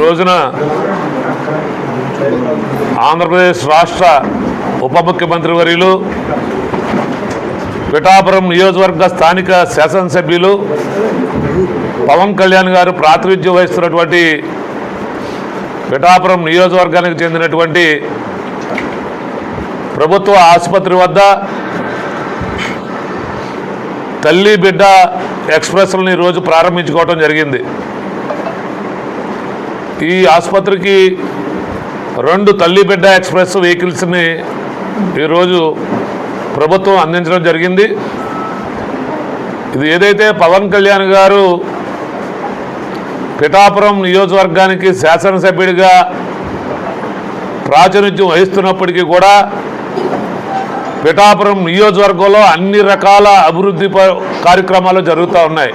రోజున ఆంధ్రప్రదేశ్ రాష్ట్ర ఉప ముఖ్యమంత్రి వర్యులు పిఠాపురం నియోజకవర్గ స్థానిక శాసనసభ్యులు పవన్ కళ్యాణ్ గారు ప్రాతినిధ్యం వహిస్తున్నటువంటి పిఠాపురం నియోజకవర్గానికి చెందినటువంటి ప్రభుత్వ ఆసుపత్రి వద్ద తల్లి బిడ్డ ఎక్స్ప్రెస్లను ఈరోజు ప్రారంభించుకోవడం జరిగింది. ఈ ఆసుపత్రికి 2 తల్లి బిడ్డ ఎక్స్ప్రెస్ వెహికల్స్ని ఈరోజు ప్రభుత్వం అందించడం జరిగింది. ఇది ఏదైతే పవన్ కళ్యాణ్ గారు పిఠాపురం నియోజకవర్గానికి శాసనసభ్యుడిగా ప్రాతినిధ్యం వహిస్తున్నప్పటికీ కూడా పిఠాపురం నియోజకవర్గంలో అన్ని రకాల అభివృద్ధి కార్యక్రమాలు జరుగుతూ ఉన్నాయి.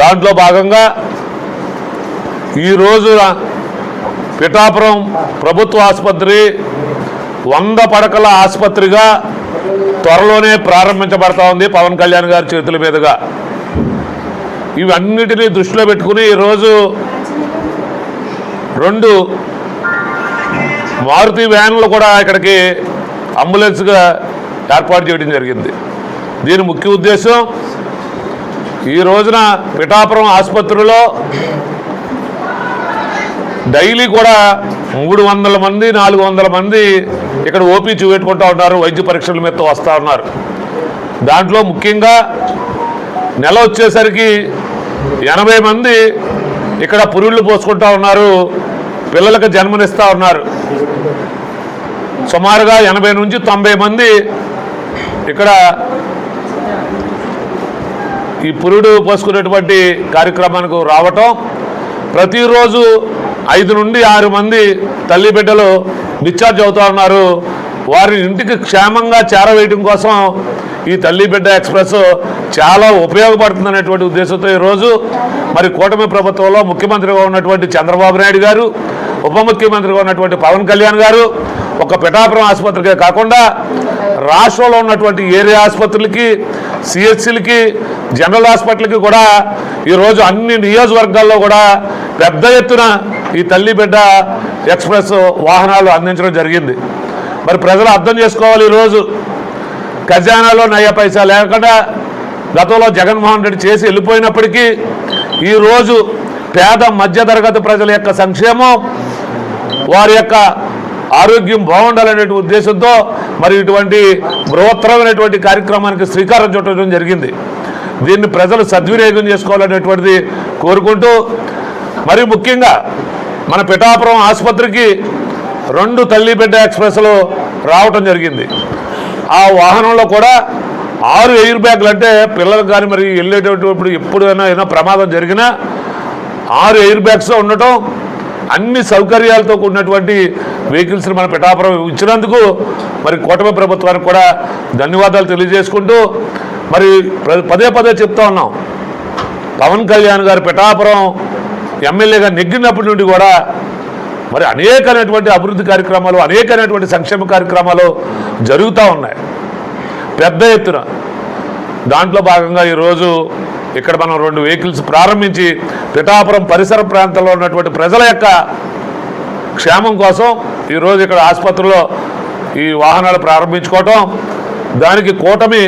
దాంట్లో భాగంగా ఈరోజు పిఠాపురం ప్రభుత్వ ఆసుపత్రి 100 పడకల ఆసుపత్రిగా త్వరలోనే ప్రారంభించబడతా ఉంది పవన్ కళ్యాణ్ గారి చేతుల మీదుగా. ఇవన్నిటినీ దృష్టిలో పెట్టుకుని ఈరోజు 2 మారుతి వ్యాన్లు కూడా ఇక్కడికి అంబులెన్స్గా ఏర్పాటు చేయడం జరిగింది. దీని ముఖ్య ఉద్దేశం ఈ రోజున పిఠాపురం ఆసుపత్రిలో డైలీ కూడా 300 మంది 400 మంది ఇక్కడ ఓపీ చూపెట్టుకుంటూ ఉన్నారు, వైద్య పరీక్షల మీద వస్తూ ఉన్నారు. దాంట్లో ముఖ్యంగా నెల వచ్చేసరికి 80 మంది ఇక్కడ పురుళ్ళు పోసుకుంటూ ఉన్నారు, పిల్లలకు జన్మనిస్తూ ఉన్నారు. సుమారుగా 80 నుంచి 90 మంది ఇక్కడ ఈ పురుడు పోసుకునేటువంటి కార్యక్రమానికి రావటం, ప్రతిరోజు 5 నుండి 6 మంది తల్లి బిడ్డలు డిశ్చార్జ్ అవుతూ ఉన్నారు. వారి ఇంటికి క్షేమంగా చేరవేయడం కోసం ఈ తల్లి బిడ్డ ఎక్స్ప్రెస్ చాలా ఉపయోగపడుతుందనేటువంటి ఉద్దేశంతో ఈరోజు మరి కూటమి ప్రభుత్వంలో ముఖ్యమంత్రిగా ఉన్నటువంటి చంద్రబాబు నాయుడు గారు, ఉప ముఖ్యమంత్రిగా ఉన్నటువంటి పవన్ కళ్యాణ్ గారు ఒక పిఠాపురం ఆసుపత్రికే కాకుండా రాష్ట్రంలో ఉన్నటువంటి ఏరియా ఆసుపత్రులకి, సిహెచ్సిలకి, జనరల్ హాస్పిటల్కి కూడా ఈరోజు అన్ని నియోజకవర్గాల్లో కూడా పెద్ద ఎత్తున ఈ తల్లి బిడ్డ ఎక్స్ప్రెస్ వాహనాలు అందించడం జరిగింది. మరి ప్రజలు అర్థం చేసుకోవాలి, ఈరోజు ఖజానాలో నయ్య పైసా లేకుండా గతంలో జగన్మోహన్ రెడ్డి చేసి వెళ్ళిపోయినప్పటికీ ఈరోజు పేద మధ్యతరగతి ప్రజల యొక్క సంక్షేమం, వారి యొక్క ఆరోగ్యం బాగుండాలనే ఉద్దేశంతో మరి ఇటువంటి బృహత్తరమైనటువంటి కార్యక్రమానికి శ్రీకారం చుట్టడం జరిగింది. దీన్ని ప్రజలు సద్వినియోగం చేసుకోవాలనేటువంటిది కోరుకుంటూ, మరి ముఖ్యంగా మన పిఠాపురం ఆసుపత్రికి 2 తల్లి బిడ్డ ఎక్స్ప్రెస్లు రావటం జరిగింది. ఆ వాహనంలో కూడా 6 ఎయిర్ బ్యాగులు, అంటే పిల్లలకు కానీ మరి వెళ్ళేటప్పుడు ఎప్పుడైనా ప్రమాదం జరిగినా 6 ఎయిర్ బ్యాగ్స్ ఉండటం, అన్ని సౌకర్యాలతో కూడినటువంటి వెహికల్స్ని మన పిఠాపురం ఇచ్చినందుకు మరి కూటమి ప్రభుత్వానికి కూడా ధన్యవాదాలు తెలియజేసుకుంటూ, మరి పదే చెప్తా ఉన్నాం, పవన్ కళ్యాణ్ గారు పిఠాపురం ఎమ్మెల్యేగా నెగ్గినప్పటి నుండి కూడా మరి అనేకమైనటువంటి అభివృద్ధి కార్యక్రమాలు, అనేకమైనటువంటి సంక్షేమ కార్యక్రమాలు జరుగుతూ ఉన్నాయి పెద్ద ఎత్తున. దాంట్లో భాగంగా ఈరోజు ఇక్కడ మనం 2 వెహికల్స్ ప్రారంభించి పిఠాపురం పరిసర ప్రాంతాల్లో ఉన్నటువంటి ప్రజల యొక్క క్షేమం కోసం ఈరోజు ఇక్కడ ఆసుపత్రిలో ఈ వాహనాలు ప్రారంభించుకోవటం, దానికి కూటమి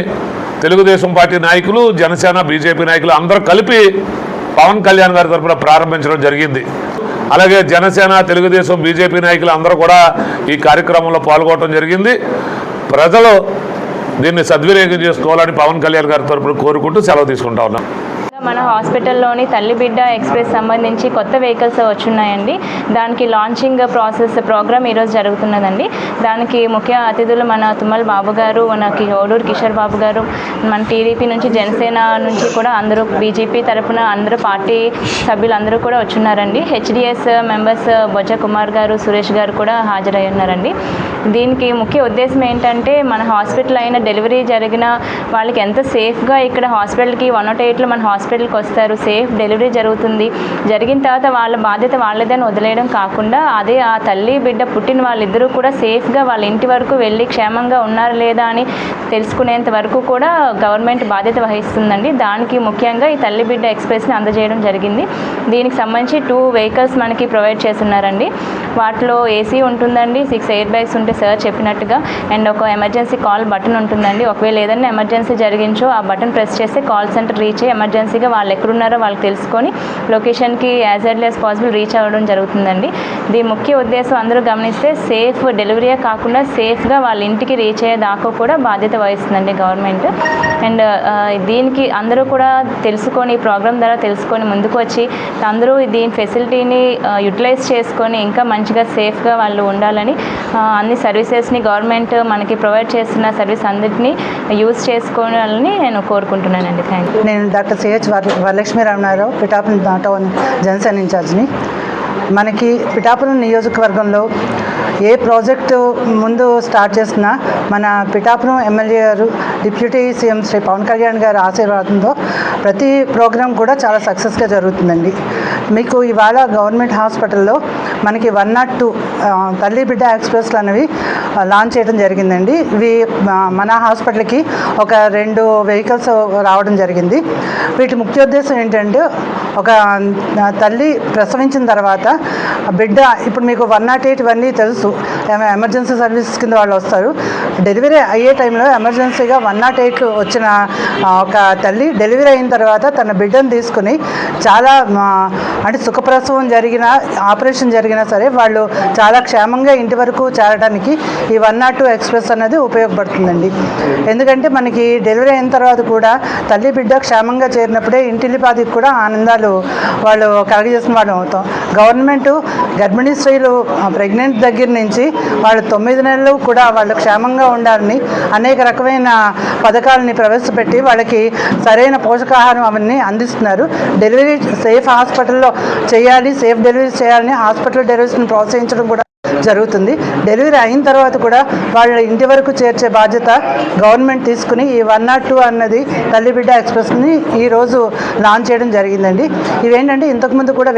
తెలుగుదేశం పార్టీ నాయకులు, జనసేన, బీజేపీ నాయకులు అందరూ కలిపి పవన్ కళ్యాణ్ గారి తరఫున ప్రారంభించడం జరిగింది. అలాగే జనసేన, తెలుగుదేశం, బీజేపీ నాయకులు అందరూ కూడా ఈ కార్యక్రమంలో పాల్గొనడం జరిగింది. ప్రజలు దీన్ని సద్వినియోగం చేసుకోవాలని పవన్ కళ్యాణ్ గారి తరఫున కోరుకుంటూ సెలవు తీసుకుంటా ఉన్నాం. మన హాస్పిటల్లోని తల్లి బిడ్డ ఎక్స్ప్రెస్ సంబంధించి కొత్త వెహికల్స్ వచ్చున్నాయండి. దానికి లాంచింగ్ ప్రోగ్రామ్ ఈరోజు జరుగుతున్నదండి. దానికి ముఖ్య అతిథులు మన తుమ్మల బాబు గారు, మన ఓడూరు కిషోర్ బాబు గారు, మన టీడీపీ నుంచి, జనసేన నుంచి కూడా అందరూ, బీజేపీ తరఫున అందరూ పార్టీ సభ్యులందరూ కూడా వచ్చున్నారండి. హెచ్డిఎస్ మెంబర్స్ బొజ్జ కుమార్ గారు, సురేష్ గారు కూడా హాజరై ఉన్నారండి. దీనికి ముఖ్య ఉద్దేశం ఏంటంటే మన హాస్పిటల్ అయిన డెలివరీ జరిగిన వాళ్ళకి ఎంత సేఫ్గా ఇక్కడ హాస్పిటల్కి 108లో మన హాస్పిటల్ హాస్పిటల్కి వస్తారు, సేఫ్ డెలివరీ జరుగుతుంది. జరిగిన తర్వాత వాళ్ళ బాధ్యత వాళ్ళదని వదిలేయడం కాకుండా అదే ఆ తల్లి బిడ్డ పుట్టిన వాళ్ళిద్దరూ కూడా సేఫ్గా వాళ్ళ ఇంటి వరకు వెళ్ళి క్షేమంగా ఉన్నారా లేదా అని తెలుసుకునేంత వరకు కూడా గవర్నమెంట్ బాధ్యత వహిస్తుందండి. దానికి ముఖ్యంగా ఈ తల్లి బిడ్డ ఎక్స్ప్రెస్ని అందజేయడం జరిగింది. దీనికి సంబంధించి 2 వెహికల్స్ మనకి ప్రొవైడ్ చేస్తున్నారండి. వాటిలో ఏసీ ఉంటుందండి, 6 ఎయిర్ బ్యాగ్స్ ఉంటే సార్ చెప్పినట్టుగా, అండ్ ఒక ఎమర్జెన్సీ కాల్ బటన్ ఉంటుందండి. ఒకవేళ ఏదైనా ఎమర్జెన్సీ జరిగించో ఆ బటన్ ప్రెస్ చేస్తే కాల్ సెంటర్ రీచ్ అయ్యి ఎమర్జెన్సీగా వాళ్ళు ఎక్కడున్నారో వాళ్ళకి తెలుసుకొని లొకేషన్కి as early as possible reach అవ్వడం జరుగుతుందండి. దీని ముఖ్య ఉద్దేశం అందరూ గమనిస్తే సేఫ్ డెలివరీయే కాకుండా సేఫ్గా వాళ్ళ ఇంటికి రీచ్ అయ్యేదాకా కూడా బాధ్యత వహిస్తుందండి గవర్నమెంట్. అండ్ దీనికి అందరూ కూడా తెలుసుకొని, ప్రోగ్రామ్ ద్వారా తెలుసుకొని ముందుకు వచ్చి అందరూ దీని ఫెసిలిటీని యూటిలైజ్ చేసుకొని ఇంకా మంచిగా సేఫ్గా వాళ్ళు ఉండాలని, అన్ని సర్వీసెస్ని గవర్నమెంట్ మనకి ప్రొవైడ్ చేస్తున్న సర్వీస్ అన్నిటినీ యూజ్ చేసుకోవాలని నేను కోరుకుంటున్నానండి. Thank you. నేను doctor CH Varalakshmi Ramanarao, Pithapuram town Janasena ఇన్ఛార్జ్ని. మనకి పిఠాపురం నియోజకవర్గంలో ఏ ప్రాజెక్టు ముందు స్టార్ట్ చేసినా మన పిఠాపురం ఎమ్మెల్యే గారు, డిప్యూటీ సీఎం శ్రీ పవన్ కళ్యాణ్ గారి ఆశీర్వాదంతో ప్రతి ప్రోగ్రాం కూడా చాలా సక్సెస్గా జరుగుతుందండి. మీకు ఇవాళ గవర్నమెంట్ హాస్పిటల్లో మనకి 102 తల్లి బిడ్డ ఎక్స్ప్రెస్లు అనేవి లాంచ్ చేయడం జరిగిందండి. ఇవి మన హాస్పిటల్కి ఒక 2 వెహికల్స్ రావడం జరిగింది. వీటి ముఖ్య ఉద్దేశం ఏంటంటే, ఒక తల్లి ప్రసవించిన తర్వాత బిడ్డ, ఇప్పుడు మీకు 108 ఇవన్నీ తెలుసు, ఎమర్జెన్సీ సర్వీసెస్ కింద వాళ్ళు వస్తారు. డెలివరీ అయ్యే టైంలో ఎమర్జెన్సీగా 108 వచ్చిన ఒక తల్లి డెలివరీ అయిన తర్వాత తన బిడ్డను తీసుకుని చాలా అంటే సుఖప్రసవం జరిగిన, ఆపరేషన్ జరిగినా సరే వాళ్ళు చాలా క్షేమంగా ఇంటి వరకు చేరడానికి ఈ 102 ఎక్స్ప్రెస్ అనేది ఉపయోగపడుతుందండి. ఎందుకంటే మనకి డెలివరీ అయిన తర్వాత కూడా తల్లి బిడ్డ క్షేమంగా చేరినప్పుడే ఇంటిల్లిపాదికి కూడా ఆనందాలు వాళ్ళు కలగజేసిన వాళ్ళు అవుతాం. గవర్నమెంట్ గర్భిణీ స్త్రీలు ప్రెగ్నెంట్ దగ్గర నుంచి వాళ్ళు 9 నెలలు కూడా వాళ్ళు క్షేమంగా ఉండాలని అనేక రకమైన పథకాలని ప్రవేశపెట్టి వాళ్ళకి సరైన పోషకాహారం అవన్నీ అందిస్తున్నారు. డెలివరీ సేఫ్ హాస్పిటల్లో చేయాలి, సేఫ్ డెలివరీ చేయాలని హాస్పిటల్ డెలివరీస్ని ప్రోత్సహించడం కూడా జరుగుతుంది. డెలివరీ అయిన తర్వాత కూడా వాళ్ళ ఇంటి వరకు చేర్చే బాధ్యత గవర్నమెంట్ తీసుకుని ఈ 102 అన్నది తల్లి బిడ్డ ఎక్స్ప్రెస్ని ఈరోజు లాంచ్ చేయడం జరిగిందండి. ఇవేంటంటే ఇంతకుముందు కూడా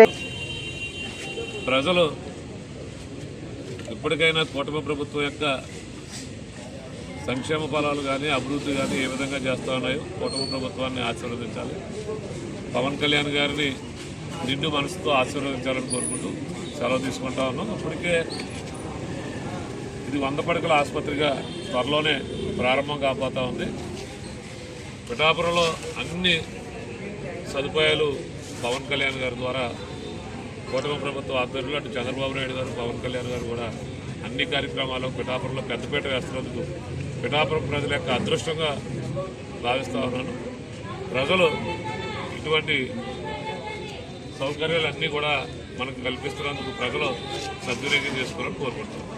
ప్రజలు ఇప్పటికైనా కూటమి ప్రభుత్వం యొక్క సంక్షేమ ఫలాలు కానీ అభివృద్ధి కానీ ఏ విధంగా చేస్తూ ఉన్నాయో కూటమి ప్రభుత్వాన్ని ఆశీర్వదించాలి. పవన్ కళ్యాణ్ గారిని నిండు మనసుతో ఆశీర్వదించాలని కోరుకుంటూ సెలవు తీసుకుంటా ఉన్నాం. ఇప్పటికే ఇది 100 పడకల ఆసుపత్రిగా త్వరలోనే ప్రారంభం కాబోతూ ఉంది. పిఠాపురంలో అన్ని సదుపాయాలు పవన్ కళ్యాణ్ గారి ద్వారా కూటమి ప్రభుత్వ ఆధ్వర్యంలో అటు చంద్రబాబు నాయుడు గారు, పవన్ కళ్యాణ్ గారు కూడా అన్ని కార్యక్రమాలు పిఠాపురంలో పెద్దపీట వేస్తున్నందుకు పిఠాపురం ప్రజల యొక్క అదృష్టంగా భావిస్తూ ఉన్నాను. ప్రజలు ఇటువంటి సౌకర్యాలన్నీ కూడా మనకు కల్పిస్తున్నందుకు ప్రజలు సద్వినియోగం చేసుకోవాలని కోరుకుంటున్నాను.